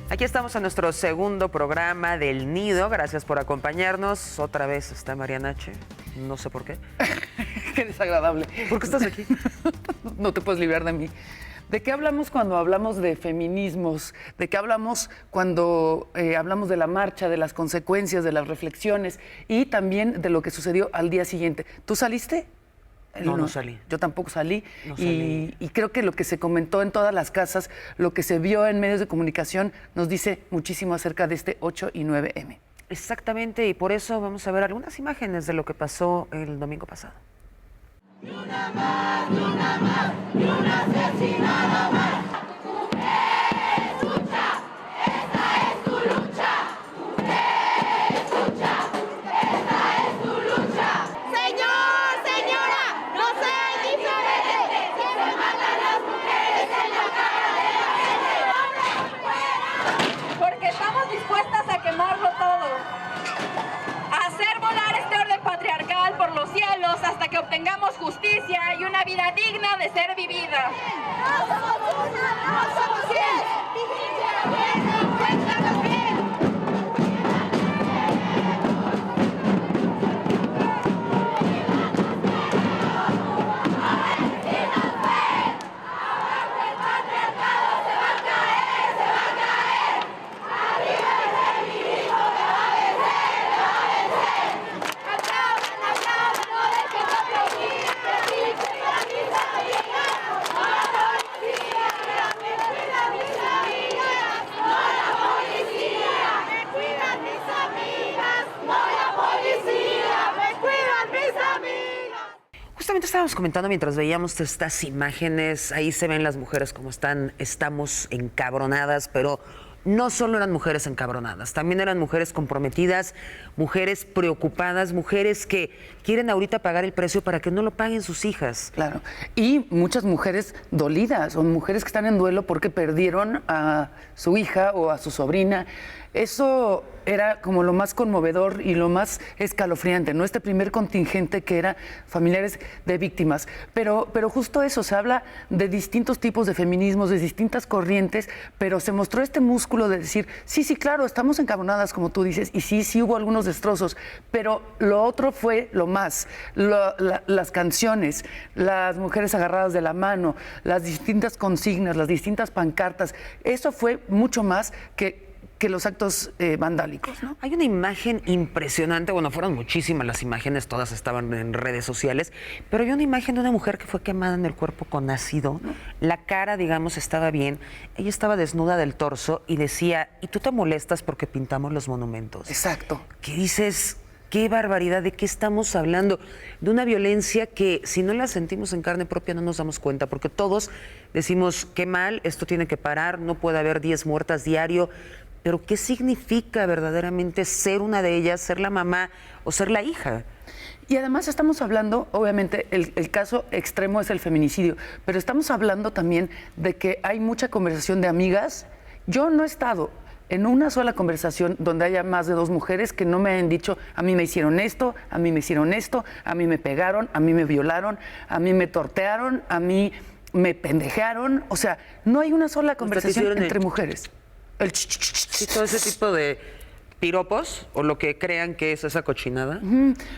Aquí estamos en nuestro segundo programa del Nido. Gracias por acompañarnos. Otra vez está Mariana H. No sé por qué. Qué desagradable. ¿Por qué estás aquí? No te puedes librar de mí. ¿De qué hablamos cuando hablamos de feminismos? ¿De qué hablamos cuando hablamos de la marcha, de las consecuencias, de las reflexiones y también de lo que sucedió al día siguiente? ¿Tú saliste? No salí. Yo tampoco salí. No salí. Y creo que lo que se comentó en todas las casas, lo que se vio en medios de comunicación, nos dice muchísimo acerca de este 8 y 9M. Exactamente, y por eso vamos a ver algunas imágenes de lo que pasó el domingo pasado. Ni una más, ni una más, ni una asesinada más. Escucha, esta es tu lucha. Escucha, esta es tu lucha. Señor, señora, no sea indiferente. Que se matan las mujeres en la cara de la gente. Porque estamos dispuestas a quemarlo todo. A hacer volar este orden patriarcal por los cielos hasta que obtengamos justicia y una vida digna de ser vivida. No somos una, no somos 10. Dijiste bien, cuéntanos bien. Justamente estábamos comentando mientras veíamos estas imágenes, ahí se ven las mujeres como estamos encabronadas, pero no solo eran mujeres encabronadas, también eran mujeres comprometidas, mujeres preocupadas, mujeres que quieren ahorita pagar el precio para que no lo paguen sus hijas. Claro, y muchas mujeres dolidas, o mujeres que están en duelo porque perdieron a su hija o a su sobrina. Eso era como lo más conmovedor y lo más escalofriante, ¿no? Este primer contingente que era familiares de víctimas. Pero justo eso, se habla de distintos tipos de feminismos, de distintas corrientes, pero se mostró este músculo de decir, sí, claro, estamos encabronadas, como tú dices, y sí hubo algunos destrozos, pero lo otro fue lo más, las canciones, las mujeres agarradas de la mano, las distintas consignas, las distintas pancartas, eso fue mucho más que los actos vandálicos, ¿no? Hay una imagen impresionante, bueno, fueron muchísimas las imágenes, todas estaban en redes sociales, pero hay una imagen de una mujer que fue quemada en el cuerpo con ácido, la cara, digamos, estaba bien, ella estaba desnuda del torso y decía, ¿y tú te molestas porque pintamos los monumentos? Exacto. ¿Qué dices? Qué barbaridad, ¿de qué estamos hablando? De una violencia que si no la sentimos en carne propia no nos damos cuenta, porque todos decimos, qué mal, esto tiene que parar, no puede haber 10 muertas diario, pero ¿qué significa verdaderamente ser una de ellas, ser la mamá o ser la hija? Y además estamos hablando, obviamente, el caso extremo es el feminicidio, pero estamos hablando también de que hay mucha conversación de amigas. Yo no he estado en una sola conversación donde haya más de 2 mujeres que no me hayan dicho, a mí me hicieron esto, a mí me hicieron esto, a mí me pegaron, a mí me violaron, a mí me tortearon, a mí me pendejearon. O sea, no hay una sola conversación entre mujeres. Sí, todo ese tipo de piropos o lo que crean que es esa cochinada.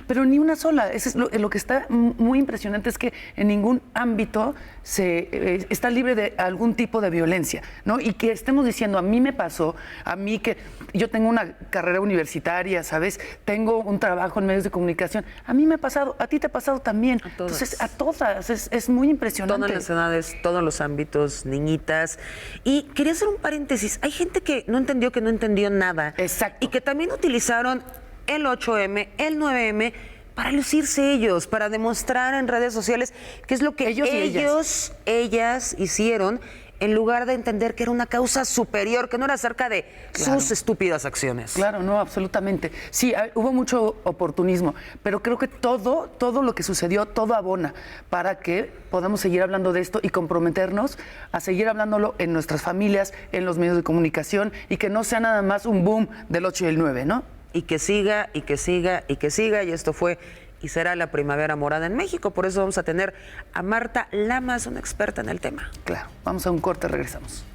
Pero ni una sola. Eso es lo que está muy impresionante, es que en ningún ámbito se está libre de algún tipo de violencia, ¿no? Y que estemos diciendo, a mí me pasó, a mí que yo tengo una carrera universitaria, ¿sabes? Tengo un trabajo en medios de comunicación. A mí me ha pasado, a ti te ha pasado también. A todas. Entonces, a todas. Es muy impresionante. Todas las edades, todos los ámbitos, niñitas. Y quería hacer un paréntesis. Hay gente que no entendió nada. Exacto. Y que también utilizaron el 8M, el 9M, para lucirse ellos, para demostrar en redes sociales qué es lo que ellas hicieron, en lugar de entender que era una causa superior, que no era acerca de sus estúpidas acciones. Claro, no, absolutamente. Sí, hubo mucho oportunismo, pero creo que todo lo que sucedió, todo abona para que podamos seguir hablando de esto y comprometernos a seguir hablándolo en nuestras familias, en los medios de comunicación, y que no sea nada más un boom del 8 y el 9, ¿no? Y que siga, y que siga, y que siga, y esto fue y será la primavera morada en México. Por eso vamos a tener a Marta Lamas, una experta en el tema. Claro, vamos a un corte, regresamos.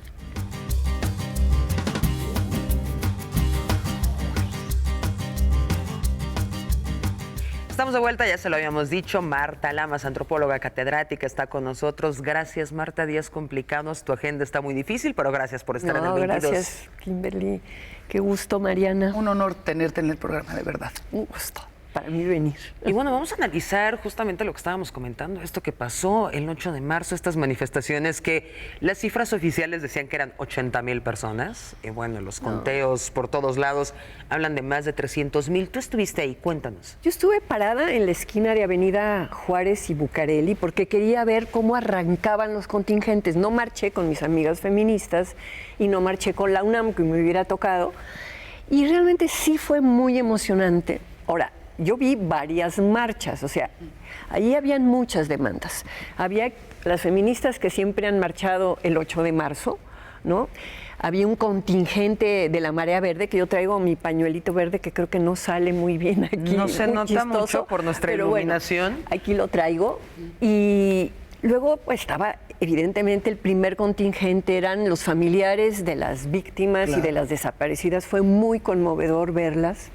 Estamos de vuelta, ya se lo habíamos dicho. Marta Lamas, antropóloga catedrática, está con nosotros. Gracias, Marta. Días complicados, tu agenda está muy difícil, pero gracias por estar en el 22. Gracias, Kimberly. Qué gusto, Mariana. Un honor tenerte en el programa, de verdad. Un gusto para mí venir. Y bueno, vamos a analizar justamente lo que estábamos comentando, esto que pasó el 8 de marzo, estas manifestaciones que las cifras oficiales decían que eran 80,000 personas. Y bueno, los conteos por todos lados hablan de más de 300,000. Tú estuviste ahí, cuéntanos. Yo estuve parada en la esquina de Avenida Juárez y Bucareli porque quería ver cómo arrancaban los contingentes. No marché con mis amigas feministas y no marché con la UNAM, que me hubiera tocado. Y realmente sí fue muy emocionante. Ahora, yo vi varias marchas, o sea, ahí habían muchas demandas. Había las feministas que siempre han marchado el 8 de marzo, ¿no? Había un contingente de la Marea Verde, que yo traigo mi pañuelito verde, que creo que no sale muy bien aquí. No se muy nota chistoso, mucho por nuestra pero iluminación. Bueno, aquí lo traigo. Y luego pues, estaba, evidentemente, el primer contingente, eran los familiares de las víctimas y de las desaparecidas. Fue muy conmovedor verlas.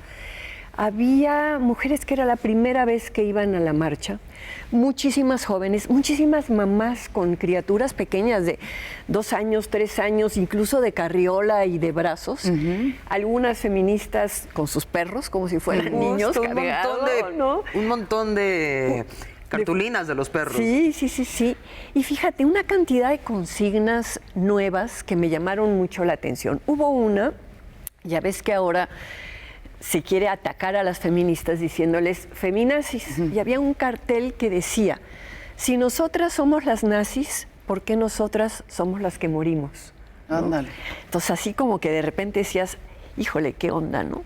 Había mujeres que era la primera vez que iban a la marcha, muchísimas jóvenes, muchísimas mamás con criaturas pequeñas de 2 años, 3 años, incluso de carriola y de brazos. Algunas feministas con sus perros, como si fueran niños. Un montón de cartulinas de los perros. Sí, sí, sí, sí. Y fíjate, una cantidad de consignas nuevas que me llamaron mucho la atención. Hubo una, ya ves que ahora se quiere atacar a las feministas diciéndoles feminazis. Y había un cartel que decía, si nosotras somos las nazis, ¿por qué nosotras somos las que morimos? ¿No? Ándale. Entonces así como que de repente decías, híjole, qué onda, ¿no?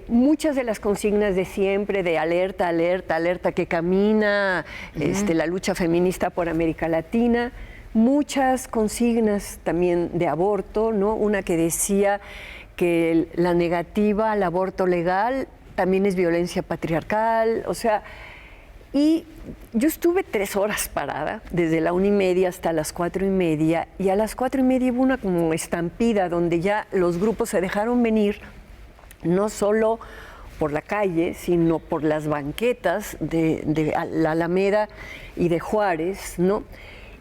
Muchas de las consignas de siempre, de alerta, alerta, alerta, que camina la lucha feminista por América Latina. Muchas consignas también de aborto, ¿no? Una que decía que la negativa al aborto legal también es violencia patriarcal, o sea, y yo estuve 3 horas parada, desde la 1:30 hasta las 4:30, y a las 4:30 hubo una como estampida donde ya los grupos se dejaron venir, no solo por la calle, sino por las banquetas de la Alameda y de Juárez, ¿no?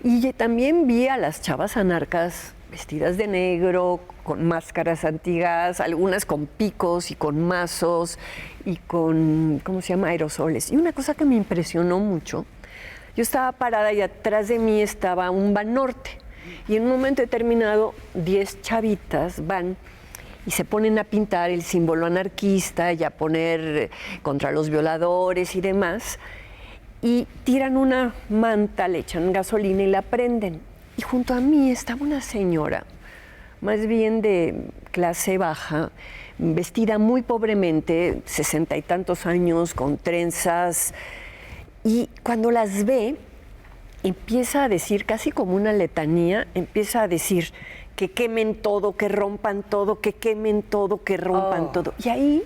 Y también vi a las chavas anarcas vestidas de negro, con máscaras antigas, algunas con picos y con mazos y con, ¿cómo se llama?, aerosoles. Y una cosa que me impresionó mucho, yo estaba parada y atrás de mí estaba un Banorte. Y en un momento determinado, 10 chavitas van y se ponen a pintar el símbolo anarquista y a poner contra los violadores y demás. Y tiran una manta, le echan gasolina y la prenden. Y junto a mí estaba una señora, más bien de clase baja, vestida muy pobremente, 60 y tantos años, con trenzas. Y cuando las ve, empieza a decir, casi como una letanía, empieza a decir que quemen todo, que rompan todo, que quemen todo, que rompan todo. Y ahí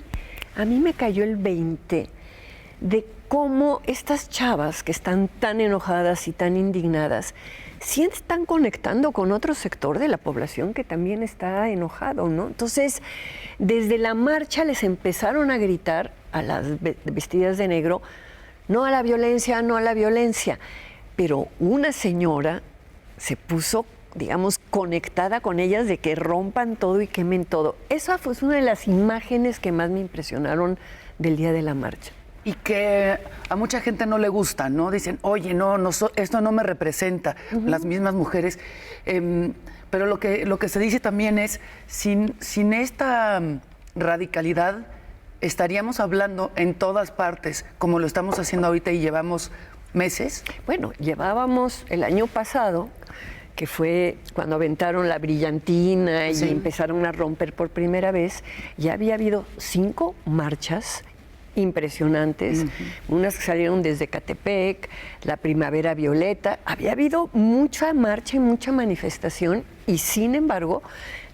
a mí me cayó el 20 de cómo estas chavas que están tan enojadas y tan indignadas sí están conectando con otro sector de la población que también está enojado, ¿no? Entonces, desde la marcha les empezaron a gritar a las vestidas de negro, no a la violencia, no a la violencia. Pero una señora se puso, digamos, conectada con ellas de que rompan todo y quemen todo. Esa fue una de las imágenes que más me impresionaron del día de la marcha. Y que a mucha gente no le gusta, ¿no? Dicen, oye, esto no me representa, las mismas mujeres. Pero lo que se dice también es, sin esta radicalidad, estaríamos hablando en todas partes, como lo estamos haciendo ahorita y llevamos meses. Bueno, llevábamos el año pasado, que fue cuando aventaron la brillantina y empezaron a romper por primera vez, ya había habido 5 marchas impresionantes, unas que salieron desde Catepec, la Primavera Violeta. Había habido mucha marcha y mucha manifestación y sin embargo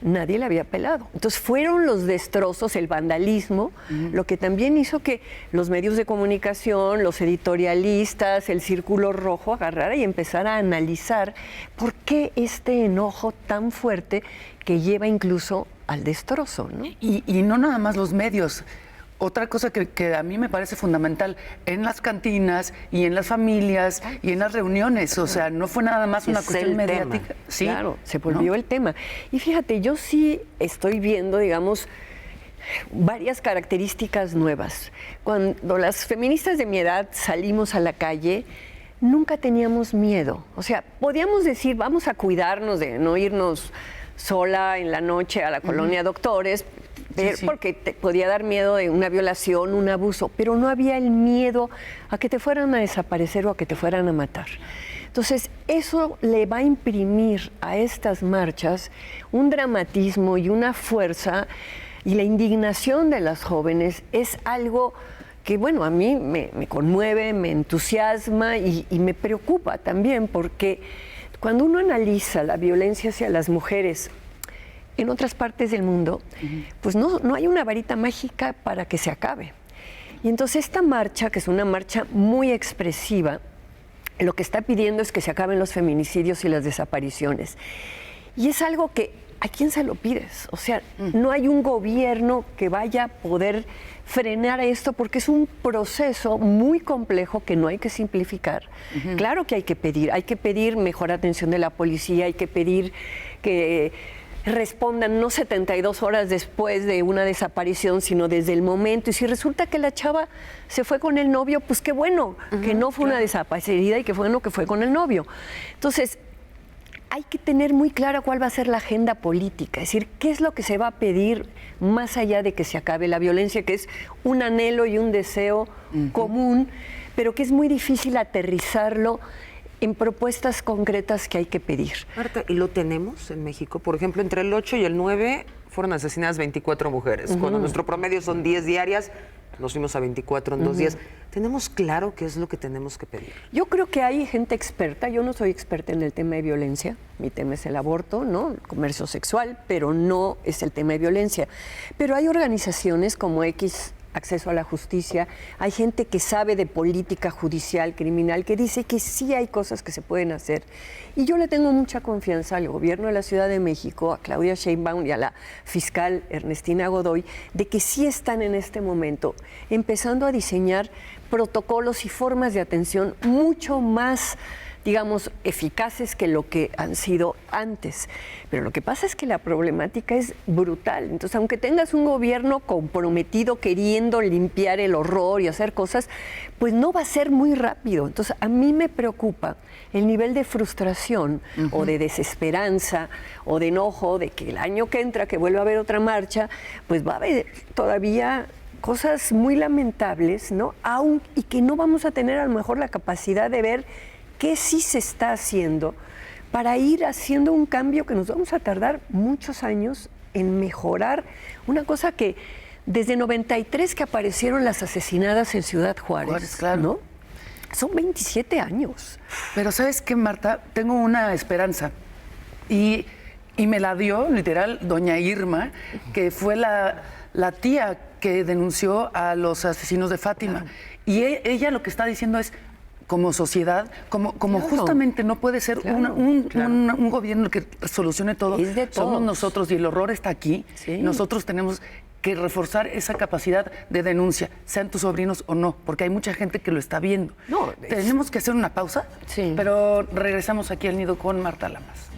nadie la había pelado. Entonces fueron los destrozos, el vandalismo, lo que también hizo que los medios de comunicación, los editorialistas, el Círculo Rojo agarrara y empezara a analizar por qué este enojo tan fuerte que lleva incluso al destrozo, ¿no? Y no nada más los medios. otra cosa que a mí me parece fundamental, en las cantinas y en las familias y en las reuniones, o sea, no fue nada más una Es cuestión el tema. mediática. Sí, Claro, se volvió ¿no? el tema. Y fíjate, yo sí estoy viendo, digamos, varias características nuevas. Cuando las feministas de mi edad salimos a la calle, nunca teníamos miedo. O sea, podíamos decir, vamos a cuidarnos de no irnos sola en la noche a la colonia Doctores, sí. porque te podía dar miedo de una violación, un abuso, pero no había el miedo a que te fueran a desaparecer o a que te fueran a matar. Entonces, eso le va a imprimir a estas marchas un dramatismo y una fuerza, y la indignación de las jóvenes es algo que, bueno, a mí me conmueve, me entusiasma y me preocupa también, porque cuando uno analiza la violencia hacia las mujeres en otras partes del mundo, pues no hay una varita mágica para que se acabe. Y entonces esta marcha, que es una marcha muy expresiva, lo que está pidiendo es que se acaben los feminicidios y las desapariciones. Y es algo que, ¿a quién se lo pides? O sea, no hay un gobierno que vaya a poder frenar esto, porque es un proceso muy complejo que no hay que simplificar. Claro que hay que pedir mejor atención de la policía, hay que pedir que respondan no 72 horas después de una desaparición, sino desde el momento. Y si resulta que la chava se fue con el novio, pues qué bueno, que no fue una desaparecida y que bueno que fue con el novio. Entonces, hay que tener muy clara cuál va a ser la agenda política, es decir, qué es lo que se va a pedir más allá de que se acabe la violencia, que es un anhelo y un deseo común, pero que es muy difícil aterrizarlo en propuestas concretas que hay que pedir. Marta, ¿y lo tenemos en México? Por ejemplo, entre el 8 y el 9 fueron asesinadas 24 mujeres. Cuando nuestro promedio son 10 diarias, nos fuimos a 24 en 2 días. ¿Tenemos claro qué es lo que tenemos que pedir? Yo creo que hay gente experta. Yo no soy experta en el tema de violencia. Mi tema es el aborto, ¿no? El comercio sexual, pero no es el tema de violencia. Pero hay organizaciones como Acceso a la Justicia, hay gente que sabe de política judicial, criminal, que dice que sí hay cosas que se pueden hacer. Y yo le tengo mucha confianza al gobierno de la Ciudad de México, a Claudia Sheinbaum y a la fiscal Ernestina Godoy, de que sí están en este momento empezando a diseñar protocolos y formas de atención mucho más, digamos, eficaces que lo que han sido antes. Pero lo que pasa es que la problemática es brutal. Entonces, aunque tengas un gobierno comprometido queriendo limpiar el horror y hacer cosas, pues no va a ser muy rápido. Entonces, a mí me preocupa el nivel de frustración o de desesperanza o de enojo de que el año que entra, que vuelva a haber otra marcha, pues va a haber todavía cosas muy lamentables, ¿no? Y que no vamos a tener a lo mejor la capacidad de ver qué sí se está haciendo para ir haciendo un cambio que nos vamos a tardar muchos años en mejorar. Una cosa que desde 93 que aparecieron las asesinadas en Ciudad Juárez, claro. ¿no? Son 27 años. Pero ¿sabes qué, Marta? Tengo una esperanza. Y me la dio, literal, doña Irma, que fue la tía que denunció a los asesinos de Fátima. Claro. Y ella lo que está diciendo es, como sociedad, como claro. Justamente no puede ser un gobierno que solucione todo. Es de todos. Somos nosotros y el horror está aquí. Sí. Nosotros tenemos que reforzar esa capacidad de denuncia, sean tus sobrinos o no, porque hay mucha gente que lo está viendo. Tenemos que hacer una pausa, pero regresamos aquí al Nido con Marta Lamas.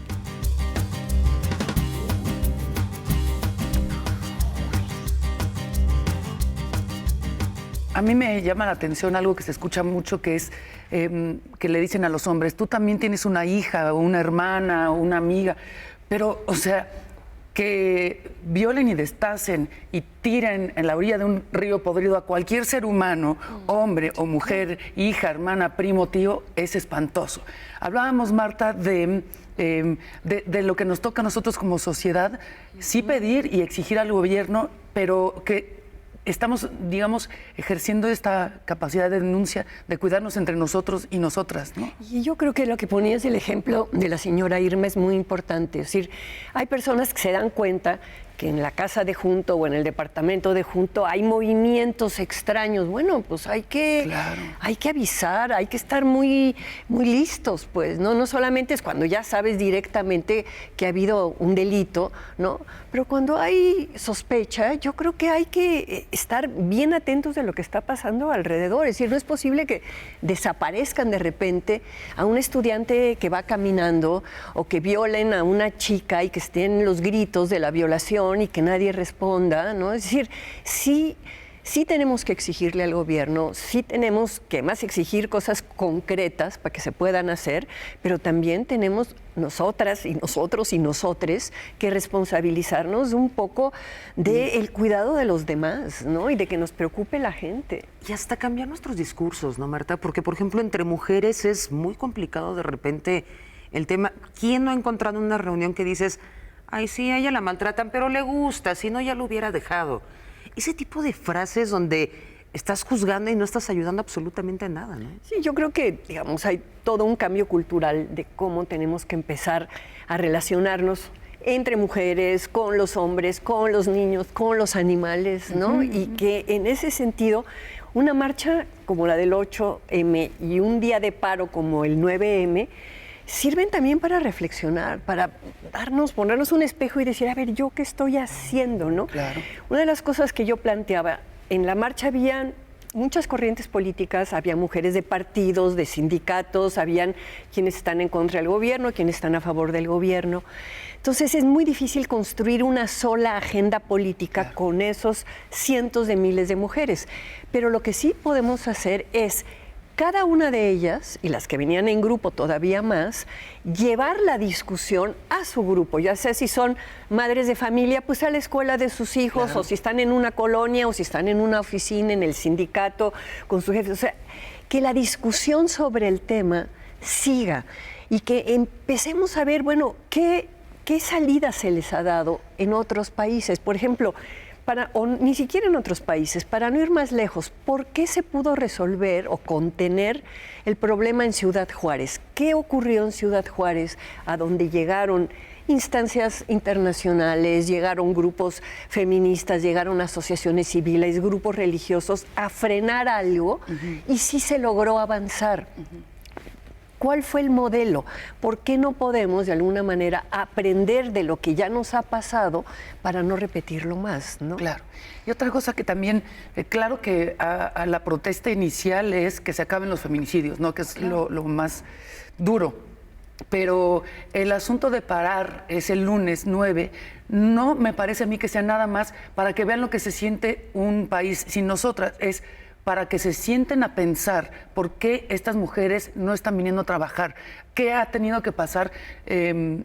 A mí me llama la atención algo que se escucha mucho, que es que le dicen a los hombres, tú también tienes una hija, o una hermana, o una amiga, pero, o sea, que violen y destacen y tiren en la orilla de un río podrido a cualquier ser humano, hombre o mujer, hija, hermana, primo, tío, es espantoso. Hablábamos, Marta, de lo que nos toca a nosotros como sociedad, sí pedir y exigir al gobierno, pero que estamos, digamos, ejerciendo esta capacidad de denuncia, de cuidarnos entre nosotros y nosotras, ¿no? Y yo creo que lo que ponías el ejemplo de la señora Irma es muy importante. Es decir, hay personas que se dan cuenta que en la casa de junto o en el departamento de junto hay movimientos extraños. Bueno, pues hay que avisar, hay que estar muy, muy listos, pues, ¿no? No solamente es cuando ya sabes directamente que ha habido un delito, ¿no? Pero cuando hay sospecha, yo creo que hay que estar bien atentos de lo que está pasando alrededor. Es decir, no es posible que desaparezcan de repente a un estudiante que va caminando o que violen a una chica y que estén los gritos de la violación y que nadie responda, ¿no? Es decir, sí tenemos que exigirle al gobierno, sí tenemos que más exigir cosas concretas para que se puedan hacer, pero también tenemos nosotras y nosotros y nosotres que responsabilizarnos un poco del cuidado de los demás, ¿no? Y de que nos preocupe la gente. Y hasta cambiar nuestros discursos, ¿no, Marta? Porque, por ejemplo, entre mujeres es muy complicado de repente el tema. ¿Quién no ha encontrado una reunión que dices, ay, sí, a ella la maltratan, pero le gusta, si no ya lo hubiera dejado? Ese tipo de frases donde estás juzgando y no estás ayudando absolutamente a nada, ¿no? Sí, yo creo que, digamos, hay todo un cambio cultural de cómo tenemos que empezar a relacionarnos entre mujeres, con los hombres, con los niños, con los animales, ¿no? Y que en ese sentido, una marcha como la del 8M y un día de paro como el 9M, sirven también para reflexionar, para ponernos un espejo y decir, a ver, ¿yo qué estoy haciendo, no? Claro. Una de las cosas que yo planteaba, en la marcha habían muchas corrientes políticas, había mujeres de partidos, de sindicatos, habían quienes están en contra del gobierno, quienes están a favor del gobierno. Entonces es muy difícil construir una sola agenda política con esos cientos de miles de mujeres. Pero lo que sí podemos hacer es cada una de ellas, y las que venían en grupo todavía más, llevar la discusión a su grupo, ya sea si son madres de familia, pues a la escuela de sus hijos, o si están en una colonia, o si están en una oficina, en el sindicato, con su jefe. O sea, que la discusión sobre el tema siga y que empecemos a ver, bueno, qué salida se les ha dado en otros países. Por ejemplo, o ni siquiera en otros países, para no ir más lejos, ¿por qué se pudo resolver o contener el problema en Ciudad Juárez? ¿Qué ocurrió en Ciudad Juárez, a donde llegaron instancias internacionales, llegaron grupos feministas, llegaron asociaciones civiles, grupos religiosos a frenar algo y sí se logró avanzar? ¿Cuál fue el modelo? ¿Por qué no podemos, de alguna manera, aprender de lo que ya nos ha pasado para no repetirlo más, ¿no? Claro. Y otra cosa que también, claro que a la protesta inicial es que se acaben los feminicidios, ¿no? Que es lo más duro. Pero el asunto de parar es el lunes 9, no me parece a mí que sea nada más para que vean lo que se siente un país sin nosotras, es para que se sienten a pensar por qué estas mujeres no están viniendo a trabajar, qué ha tenido que pasar en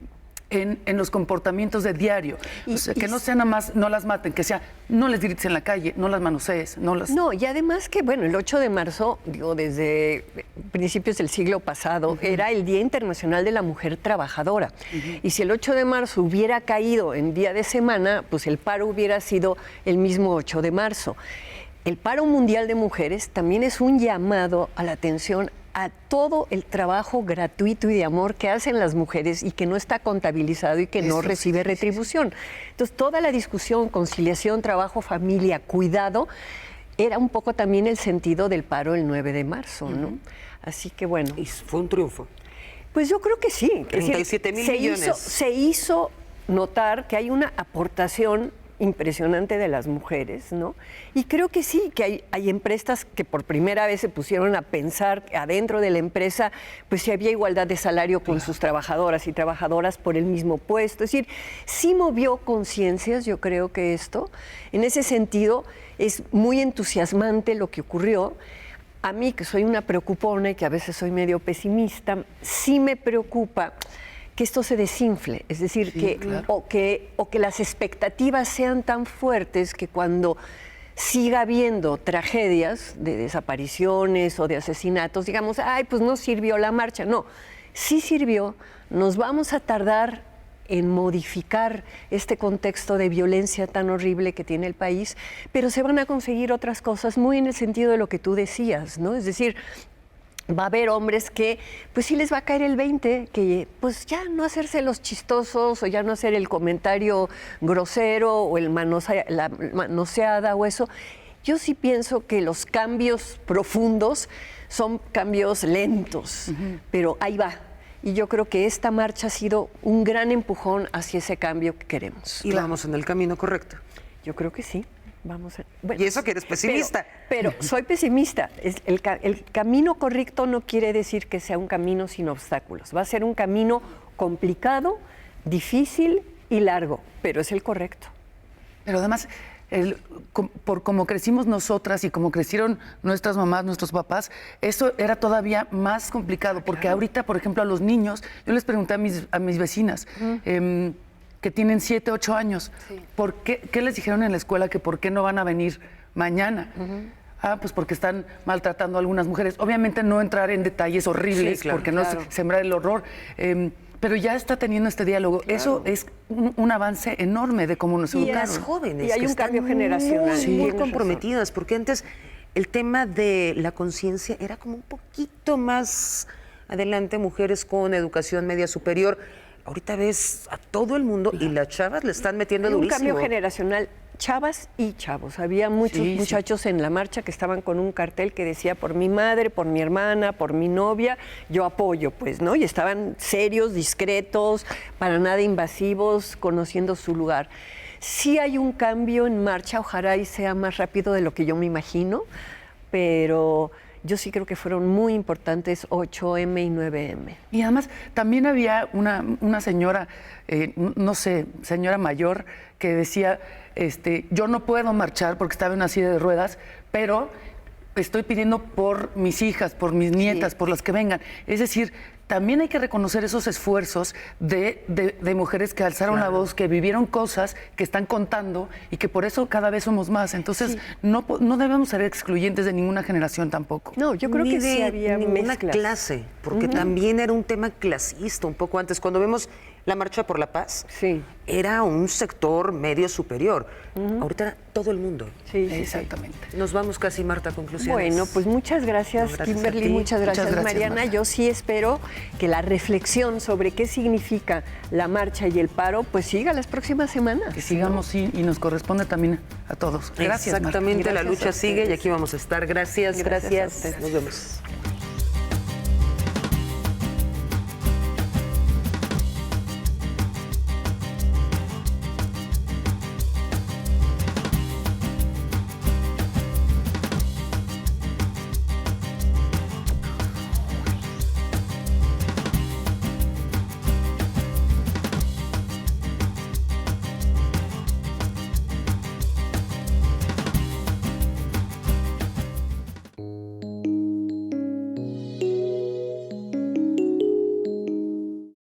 los comportamientos de diario. O sea, que no sea nada más, no las maten, que sea, no les grites en la calle, no las manosees, no las... No, y además que, bueno, el 8 de marzo, digo, desde principios del siglo pasado, era el Día Internacional de la Mujer Trabajadora. Y si el 8 de marzo hubiera caído en día de semana, pues el paro hubiera sido el mismo 8 de marzo. El paro mundial de mujeres también es un llamado a la atención a todo el trabajo gratuito y de amor que hacen las mujeres y que no está contabilizado y que no recibe retribución. Entonces, toda la discusión, conciliación, trabajo, familia, cuidado, era un poco también el sentido del paro el 9 de marzo, ¿no? Así que bueno. Y fue un triunfo. Pues yo creo que sí. 37,000 millones. Se hizo notar que hay una aportación impresionante de las mujeres, ¿no? Y creo que sí, que hay empresas que por primera vez se pusieron a pensar adentro de la empresa, pues si había igualdad de salario con sus trabajadoras y trabajadoras por el mismo puesto. Es decir, sí movió conciencias, yo creo que esto. En ese sentido, es muy entusiasmante lo que ocurrió. A mí, que soy una preocupona y que a veces soy medio pesimista, sí me preocupa que esto se desinfle, es decir, o que las expectativas sean tan fuertes que cuando siga habiendo tragedias de desapariciones o de asesinatos, digamos, ay, pues no sirvió la marcha. No, sí sirvió, nos vamos a tardar en modificar este contexto de violencia tan horrible que tiene el país, pero se van a conseguir otras cosas muy en el sentido de lo que tú decías, ¿no? Es decir, va a haber hombres que pues sí les va a caer el 20, que pues ya no hacerse los chistosos o ya no hacer el comentario grosero o la manoseada o eso. Yo sí pienso que los cambios profundos son cambios lentos, pero ahí va. Y yo creo que esta marcha ha sido un gran empujón hacia ese cambio que queremos. Y vamos en el camino correcto. Yo creo que sí. Vamos a, Y eso que eres pesimista. Pero soy pesimista. El camino correcto no quiere decir que sea un camino sin obstáculos. Va a ser un camino complicado, difícil y largo, pero es el correcto. Pero además, por cómo crecimos nosotras y como crecieron nuestras mamás, nuestros papás, eso era todavía más complicado, porque ahorita, por ejemplo, a los niños, yo les pregunté a mis vecinas, que tienen 7, 8 años, ¿por qué les dijeron en la escuela que por qué no van a venir mañana? Pues porque están maltratando a algunas mujeres. Obviamente no entrar en detalles horribles, Sí, claro, porque no es sembrar el horror, pero ya está teniendo este diálogo. Claro. Eso es un avance enorme de cómo nos educaron. Y las jóvenes, y hay que un cambio están generacional. muy comprometidas, porque antes el tema de la conciencia era como un poquito más adelante, mujeres con educación media superior. Ahorita ves a todo el mundo y las chavas le están metiendo Hay un durísimo. cambio generacional, chavas y chavos. Había muchos muchachos en la marcha que estaban con un cartel que decía por mi madre, por mi hermana, por mi novia, yo apoyo, pues, ¿no? Y estaban serios, discretos, para nada invasivos, conociendo su lugar. Sí hay un cambio en marcha, ojalá y sea más rápido de lo que yo me imagino, pero yo sí creo que fueron muy importantes 8M y 9M. Y además también había una señora, no sé, señora mayor, que decía, yo no puedo marchar porque estaba en una silla de ruedas, pero estoy pidiendo por mis hijas, por mis nietas, por las que vengan. Es decir, también hay que reconocer esos esfuerzos de mujeres que alzaron la voz, que vivieron cosas, que están contando y que por eso cada vez somos más. Entonces, no debemos ser excluyentes de ninguna generación tampoco. No, yo creo Ni que sí de había ninguna mezclas. clase, porque también era un tema clasista un poco antes. Cuando vemos la Marcha por la Paz, era un sector medio superior. Ahorita era todo el mundo. Sí, exactamente. Nos vamos casi, Marta, a conclusiones. Bueno, pues muchas gracias, Gracias Kimberly, a ti. muchas gracias, Mariana. Marta. Yo sí espero que la reflexión sobre qué significa la marcha y el paro, pues siga las próximas semanas. Que sigamos y nos corresponde también a todos. Gracias, Marta. Exactamente, la Gracias a lucha sigue y ustedes. aquí vamos a estar. Gracias. Gracias a ustedes. Nos vemos.